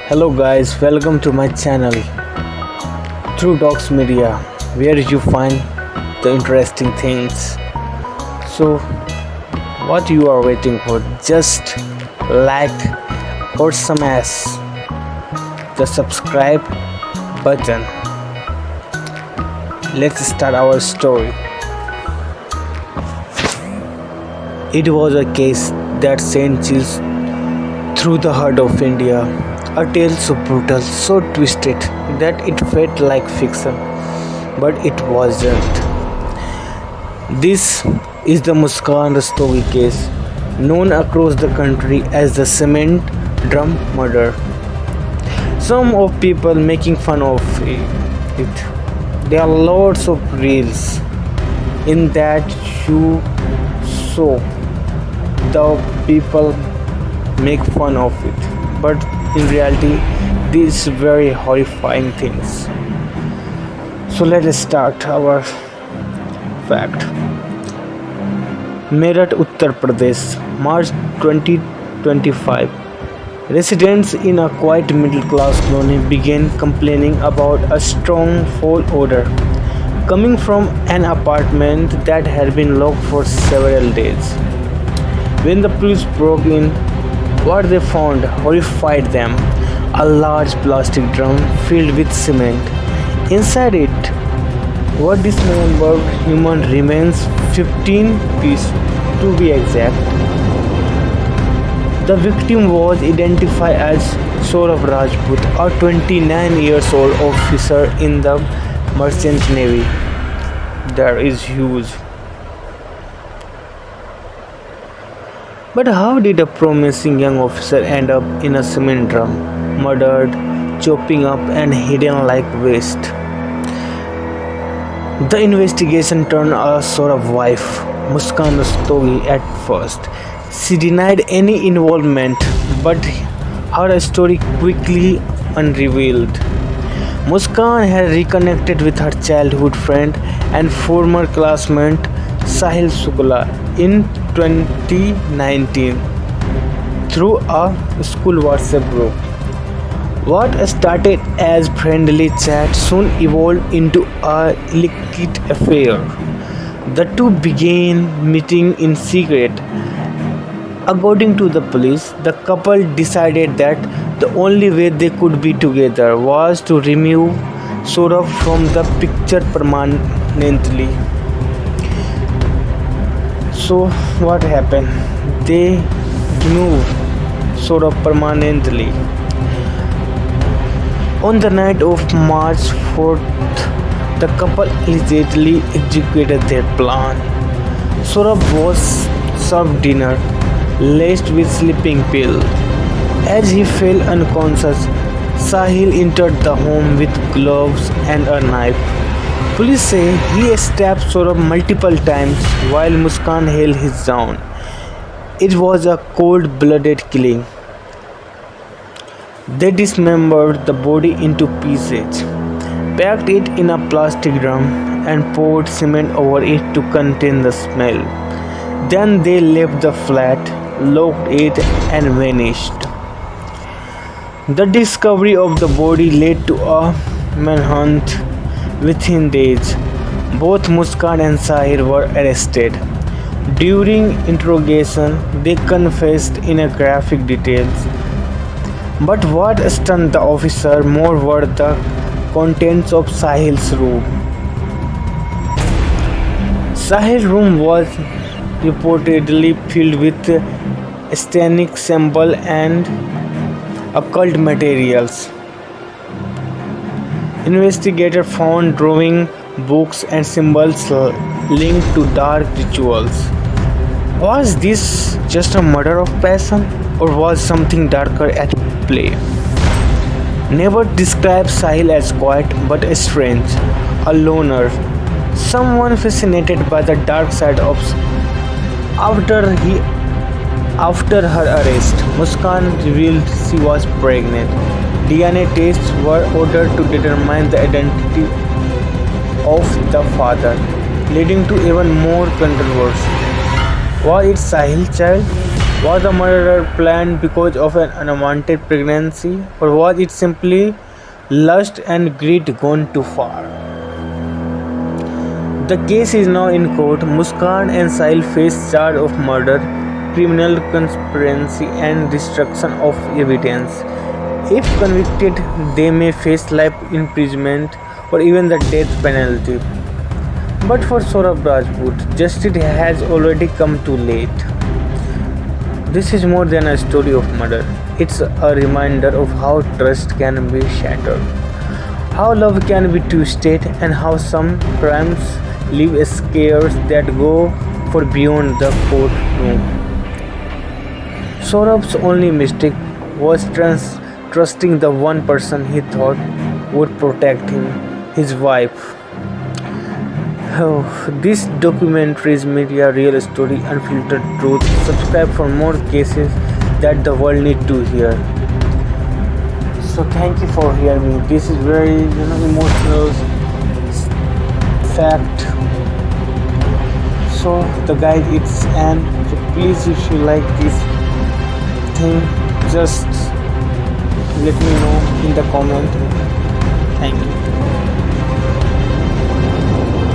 Hello guys, welcome to my channel True Docs Media, where you find the interesting things. So, what you are waiting for? Just like or smash the subscribe button. Let's start our story. It was a case that sent chills through the heart of India. A tale so brutal, so twisted that it felt like fiction, but it wasn't. This is the Muskan Rastogi case, known across the country as the cement drum murder. Some of people making fun of it. There are lots of reels in that you saw the people make fun of it, but in reality these very horrifying things. So let us start our fact. Meerut, Uttar Pradesh, March 2025. Residents in a quiet middle class colony began complaining about a strong foul odor coming from an apartment that had been locked for several days. When the police broke in, what they found horrified them: a large plastic drum filled with cement. Inside it were dismembered human remains, 15 pieces to be exact. The victim was identified as Saurabh Rajput, a 29 years old officer in the Merchant Navy. That is huge. But how did a promising young officer end up in a cement drum, murdered, chopping up, and hidden like waste? The investigation turned on Saurabh's wife, Muskan Rastogi, at first. She denied any involvement, but her story quickly unrevealed. Muskan had reconnected with her childhood friend and former classmate Sahil Shukla in 2019 through a school WhatsApp group. What started as friendly chat soon evolved into a illicit affair. The two began meeting in secret. According to the police, the couple decided that the only way they could be together was to remove Saurabh from the picture permanently. So what happened? They removed Saurabh permanently. On the night of March 4th, the couple allegedly executed their plan. Saurabh was served dinner laced with sleeping pill. As he fell unconscious, Sahil entered the home with gloves and a knife. Police say he stabbed Saurabh multiple times while Muskan held his own. It was a cold-blooded killing. They dismembered the body into pieces, packed it in a plastic drum, and poured cement over it to contain the smell. Then they left the flat, locked it, and vanished. The discovery of the body led to a manhunt. Within days, both Muskan and Sahil were arrested. During interrogation, they confessed in a graphic details. But what stunned the officer more were the contents of Sahil's room. Sahil's room was reportedly filled with satanic symbols and occult materials. Investigators found drawings, books, and symbols linked to dark rituals. Was this just a murder of passion, or was something darker at play? Neighbors described Sahil as quiet but strange, a loner, someone fascinated by the dark side of. After her arrest, Muskan revealed she was pregnant. DNA tests were ordered to determine the identity of the father, leading to even more controversy. Was it Sahil's child? Was the murder planned because of an unwanted pregnancy, or was it simply lust and greed gone too far? The case is now in court. Muskan and Sahil face charge of murder, criminal conspiracy, and destruction of evidence. If convicted, they may face life imprisonment or even the death penalty. But for Saurabh Rajput, justice has already come too late. This is more than a story of murder. It's a reminder of how trust can be shattered, how love can be twisted, and how some crimes leave scars that go far beyond the courtroom. Saurabh's only mistake was trusting the one person he thought would protect him, his wife. Oh, this documentary is media real story, unfiltered truth. Subscribe for more cases that the world need to hear. So thank you for hearing me. This is very emotional fact. So the guide it's and so please if you like this thing just let me know in the comment. Thank you.